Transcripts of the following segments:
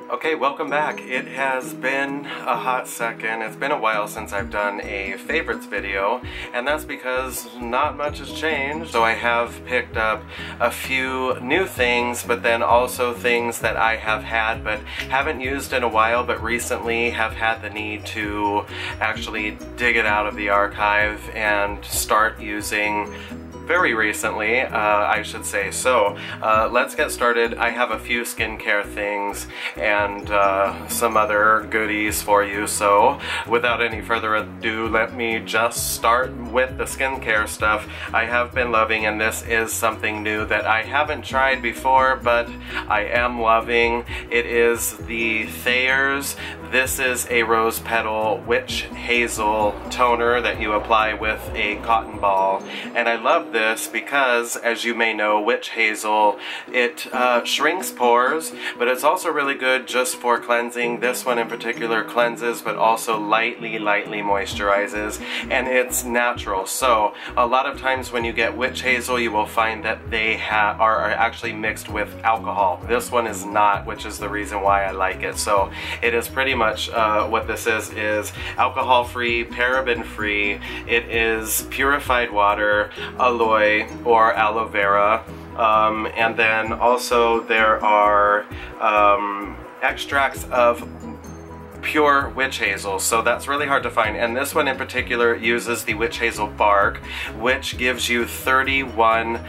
Okay, welcome back. It has been a hot second. It's been a while since I've done a favorites video, and that's because not much has changed. So I have picked up a few new things, but then also things that I have had but haven't used in a while, but recently have had the need to actually dig it out of the archive and start using very recently, I should say. So let's get started. I have a few skincare things and some other goodies for you. So without any further ado, let me just start with the skincare stuff I have been loving, and this is something new that I haven't tried before, but I am loving. It is the Thayers. This is a rose petal witch hazel toner that you apply with a cotton ball, and I love this because, as you may know, witch hazel, it shrinks pores, but it's also really good just for cleansing. This one in particular cleanses, but also lightly moisturizes, and it's natural. So a lot of times when you get witch hazel, you will find that they are actually mixed with alcohol. This one is not, which is the reason why I like it. So it is pretty much what this is alcohol-free, paraben-free. It is purified water, aloe or aloe vera, and then also there are extracts of pure witch hazel, so that's really hard to find, and this one in particular uses the witch hazel bark, which gives you 31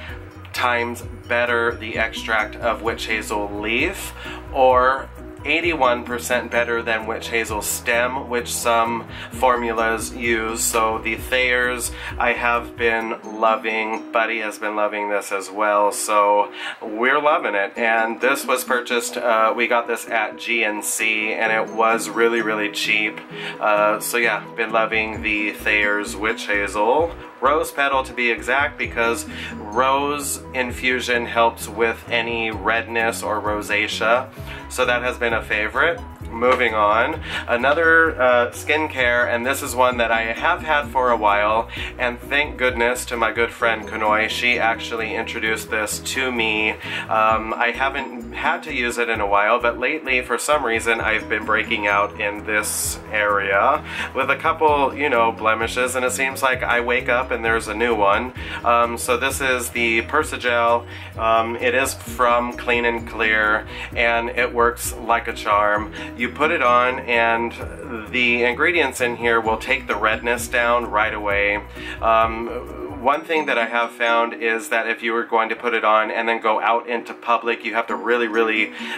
times better the extract of witch hazel leaf, or 81% better than witch hazel stem, which some formulas use. So the Thayers I have been loving. Buddy has been loving this as well, so we're loving it. And this was purchased, we got this at GNC, and it was really cheap. So yeah, been loving the Thayers witch hazel. Rose petal to be exact, because rose infusion helps with any redness or rosacea. So that has been a favorite. Moving on, another skincare, and this is one that I have had for a while, and thank goodness to my good friend Kanoi. She actually introduced this to me. I haven't had to use it in a while, but lately for some reason I've been breaking out in this area with a couple, you know, blemishes, and it seems like I wake up and there's a new one. So this is the Persagel. It is from Clean and Clear, and it works like a charm. You put it on, and the ingredients in here will take the redness down right away. One thing that I have found is that if you were going to put it on and then go out into public, you have to really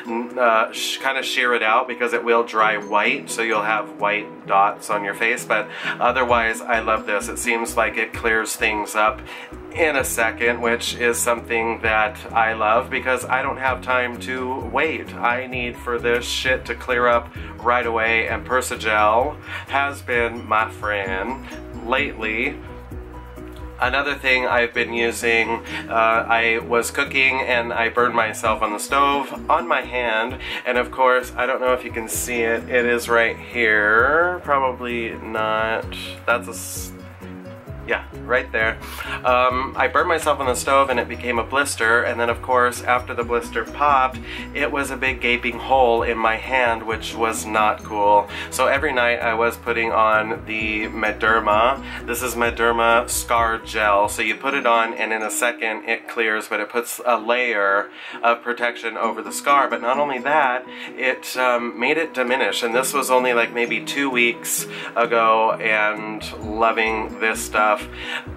kind of shear it out, because it will dry white, so you'll have white dots on your face. But otherwise, I love this. It seems like it clears things up in a second, which is something that I love, because I don't have time to wait. I need for this shit to clear up right away, and Persagel has been my friend lately. Another thing I've been using, I was cooking and I burned myself on the stove on my hand, and of course, I don't know if you can see it, it is right here, probably not, that's yeah, right there. I burned myself on the stove and it became a blister, and then of course after the blister popped, it was a big gaping hole in my hand, which was not cool. So every night I was putting on the Mederma. This is Mederma Scar Gel. So you put it on and in a second it clears, but it puts a layer of protection over the scar. But not only that, it made it diminish, and this was only like maybe 2 weeks ago, and loving this stuff.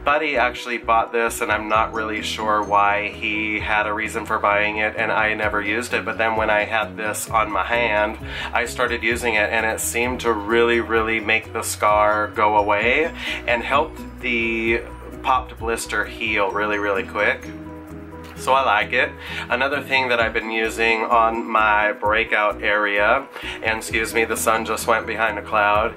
Buddy actually bought this, and I'm not really sure why he had a reason for buying it, and I never used it. But then when I had this on my hand, I started using it, and it seemed to really make the scar go away and helped the popped blister heal really quick. So I like it. Another thing that I've been using on my breakout area, and excuse me, the sun just went behind a cloud,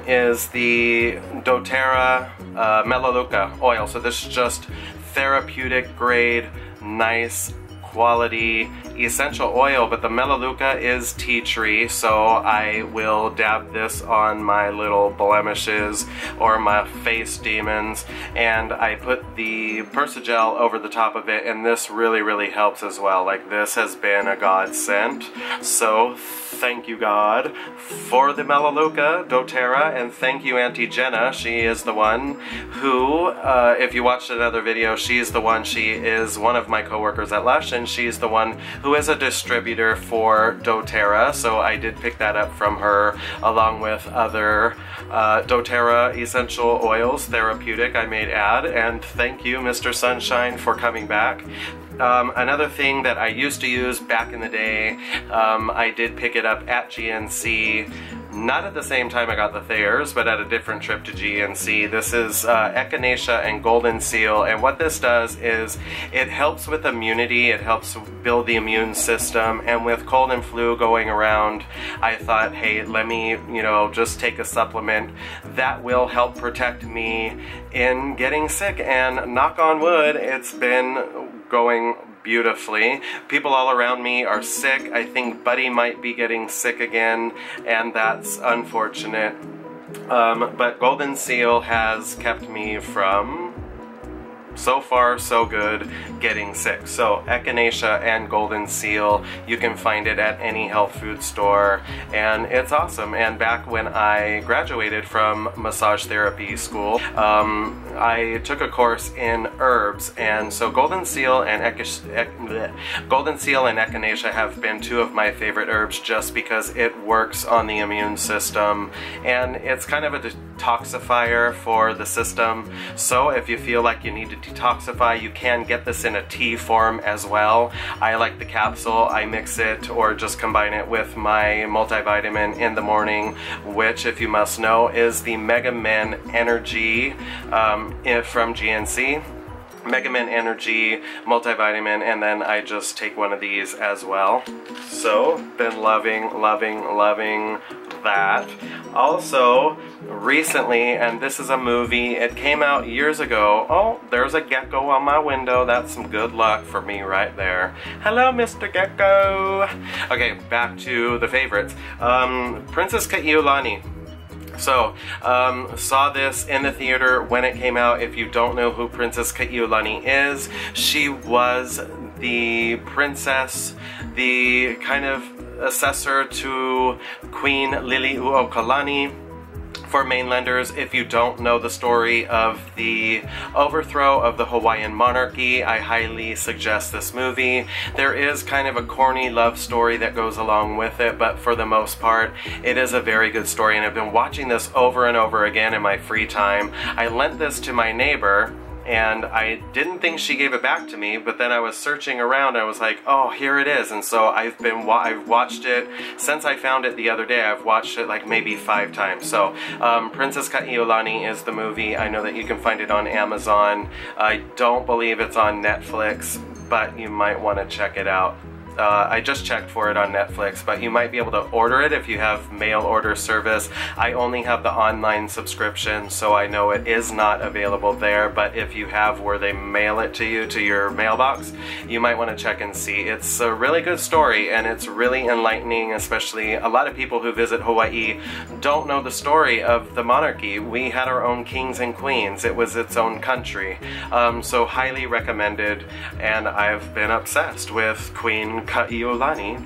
is the doTERRA Melaleuca oil. So this is just therapeutic grade, nice quality essential oil, but the Melaleuca is tea tree, so I will dab this on my little blemishes or my face demons, and I put the Persigel over the top of it, and this really helps as well. Like, this has been a godsend, so thank you, God, for the Melaleuca, doTERRA, and thank you, Auntie Jenna. She is the one who, if you watched another video, she is one of my coworkers at Lush, and she's the one who is a distributor for doTERRA, so I did pick that up from her, along with other doTERRA essential oils, therapeutic, I may add, and thank you, Mr. Sunshine, for coming back. Another thing that I used to use back in the day, I did pick it up at GNC, not at the same time I got the Thayers, but at a different trip to GNC. This is Echinacea and Golden Seal, and what this does is it helps with immunity, it helps build the immune system, and with cold and flu going around, I thought, hey, let me, you know, just take a supplement that will help protect me in getting sick, and knock on wood, it's been going beautifully. People all around me are sick. I think Buddy might be getting sick again, and that's unfortunate. But Golden Seal has kept me from, so far so good, getting sick. So Echinacea and Golden Seal, you can find it at any health food store, and it's awesome. And back when I graduated from massage therapy school, I took a course in herbs, and so Golden Seal and Echinacea have been two of my favorite herbs, just because it works on the immune system, and it's kind of a detoxifier for the system. So if you feel like you need to detoxify, you can get this in a tea form as well. I like the capsule. I mix it or just combine it with my multivitamin in the morning, which, if you must know, is the Mega Men Energy from GNC. Mega Men Energy multivitamin, and then I just take one of these as well. So, been loving that. Also, recently, and this is a movie, it came out years ago. Oh, there's a gecko on my window. That's some good luck for me right there. Hello, Mr. Gecko. Okay, back to the favorites. Princess Kaiulani. So, saw this in the theater when it came out. If you don't know who Princess Kaiulani is, she was the princess, the kind of assessor to Queen Liliuokalani. For mainlanders, if you don't know the story of the overthrow of the Hawaiian monarchy, I highly suggest this movie. There is kind of a corny love story that goes along with it, but for the most part, it is a very good story, and I've been watching this over and over again in my free time. I lent this to my neighbor, and I didn't think she gave it back to me, but then I was searching around and I was like, oh, here it is. And so I've watched it since I found it the other day. I've watched it like maybe 5 times. So Princess Kaiulani is the movie. I know that you can find it on Amazon. I don't believe it's on Netflix, but you might want to check it out. I just checked for it on Netflix, but you might be able to order it if you have mail order service. I only have the online subscription, so I know it is not available there, but if you have where they mail it to you, to your mailbox, you might want to check and see. It's a really good story, and it's really enlightening, especially a lot of people who visit Hawaii don't know the story of the monarchy. We had our own kings and queens. It was its own country. So highly recommended, and I've been obsessed with Queen Kaiulani.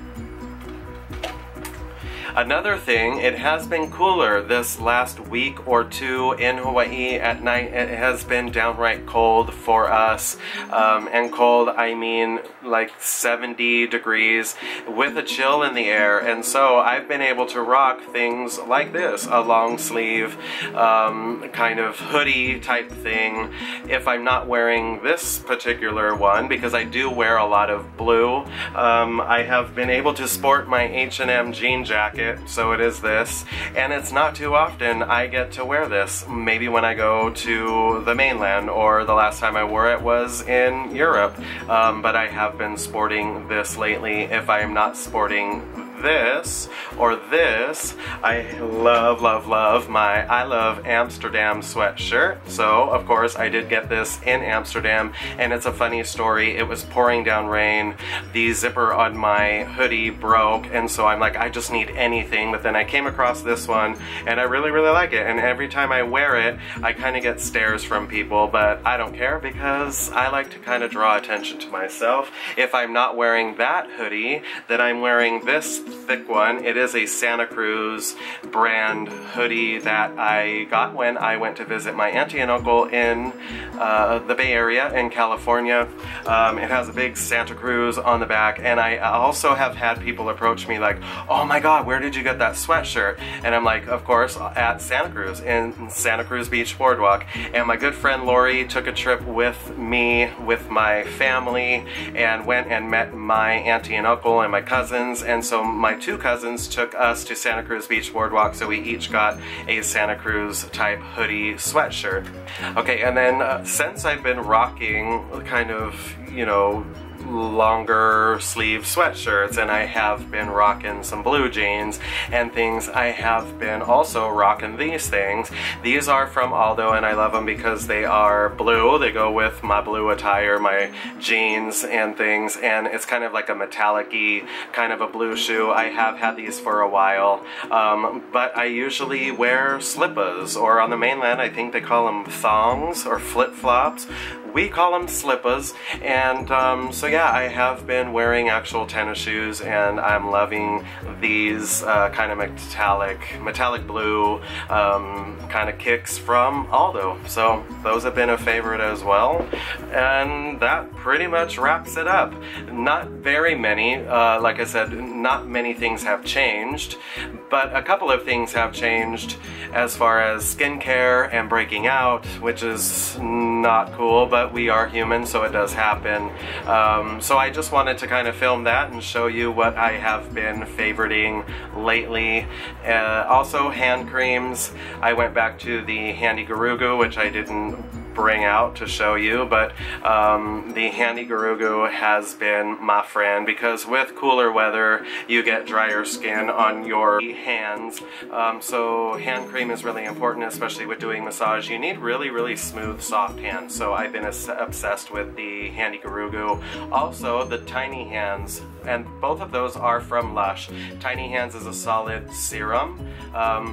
Another thing, it has been cooler this last week or two in Hawaii at night. It has been downright cold for us, and cold, I mean like 70 degrees with a chill in the air, and so I've been able to rock things like this, a long sleeve kind of hoodie type thing, if I'm not wearing this particular one, because I do wear a lot of blue. I have been able to sport my H&M jean jacket, so it is this, and it's not too often I get to wear this. Maybe when I go to the mainland, or the last time I wore it was in Europe, but I have been sporting this lately. If I am not sporting this or this. I love, love, love my I Love Amsterdam sweatshirt. So, of course, I did get this in Amsterdam, and it's a funny story. It was pouring down rain. The zipper on my hoodie broke, and so I'm like, I just need anything. But then I came across this one, and I really, really like it. And every time I wear it, I kind of get stares from people, but I don't care because I like to kind of draw attention to myself. If I'm not wearing that hoodie, then I'm wearing this thick one. It is a Santa Cruz brand hoodie that I got when I went to visit my auntie and uncle in the Bay Area in California. It has a big Santa Cruz on the back, and I also have had people approach me like, oh my god, where did you get that sweatshirt? And I'm like, of course, at Santa Cruz, in Santa Cruz Beach Boardwalk. And my good friend Lori took a trip with me, with my family, and went and met my auntie and uncle and my cousins, and so my two cousins took us to Santa Cruz Beach Boardwalk, so we each got a Santa Cruz type hoodie sweatshirt. Okay, and then since I've been rocking kind of, you know, longer sleeve sweatshirts, and I have been rocking some blue jeans and things, I have been also rocking these things. These are from Aldo, and I love them because they are blue. They go with my blue attire, my jeans and things, and it's kind of like a metallic-y kind of a blue shoe. I have had these for a while, but I usually wear slippas, or on the mainland I think they call them thongs or flip-flops. We call them slippas, and so yeah, I have been wearing actual tennis shoes, and I'm loving these kind of metallic blue kind of kicks from Aldo. So those have been a favorite as well, and that pretty much wraps it up. Not very many, like I said, not many things have changed, but a couple of things have changed as far as skincare and breaking out, which is not cool, but we are human, so it does happen. So I just wanted to kind of film that and show you what I have been favoriting lately. Also hand creams. I went back to the Handy Gurugu, which I didn't bring out to show you, but the Handy Gurugu has been my friend, because with cooler weather you get drier skin on your hands, so hand cream is really important, especially with doing massage. You need really, really smooth, soft hands, so I've been obsessed with the Handy Gurugu. Also the Tiny Hands, and both of those are from Lush. Tiny Hands is a solid serum,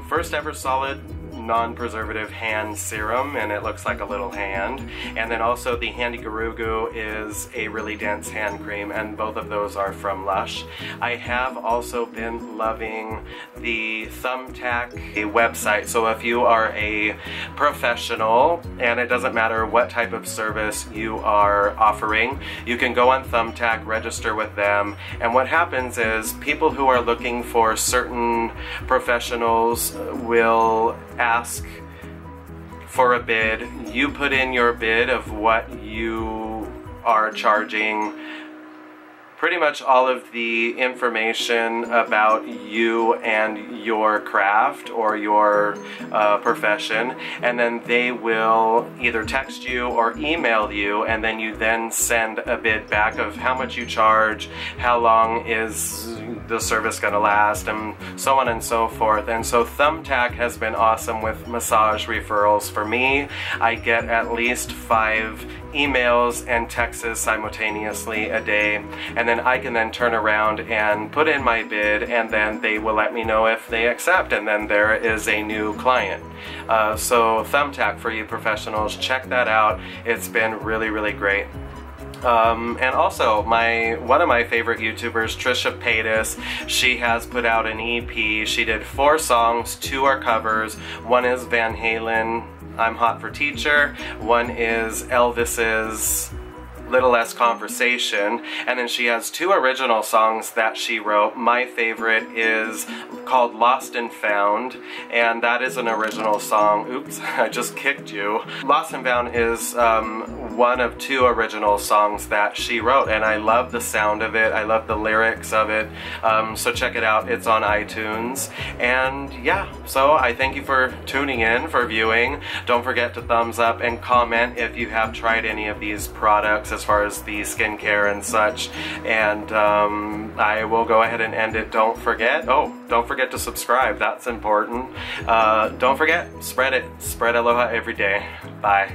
first ever solid non-preservative hand serum, and it looks like a little hand. And then also the Handy Gurugu is a really dense hand cream, and both of those are from Lush. I have also been loving the Thumbtack website, so if you are a professional, and it doesn't matter what type of service you are offering, you can go on Thumbtack, register with them, and what happens is people who are looking for certain professionals will ask for a bid. You put in your bid of what you are charging, pretty much all of the information about you and your craft or your profession, and then they will either text you or email you, and then you then send a bid back of how much you charge, how long is the service going to last, and so on and so forth. And so Thumbtack has been awesome with massage referrals for me. I get at least 5 emails and texts simultaneously a day, and then I can then turn around and put in my bid, and then they will let me know if they accept, and then there is a new client. So Thumbtack, for you professionals, check that out. It's been really, really great. And also, one of my favorite YouTubers, Trisha Paytas, she has put out an EP. She did 4 songs, 2 are covers. One is Van Halen, I'm Hot for Teacher. One is Elvis's Little Less Conversation, and then she has 2 original songs that she wrote. My favorite is called Lost and Found, and that is an original song. Oops, I just kicked you. Lost and Found is one of 2 original songs that she wrote, and I love the sound of it. I love the lyrics of it, so check it out. It's on iTunes. And yeah, so I thank you for tuning in, for viewing. Don't forget to thumbs up and comment if you have tried any of these products, as far as the skincare and such. And I will go ahead and end it. Don't forget to subscribe. That's important. Don't forget, spread it. Spread Aloha every day. Bye.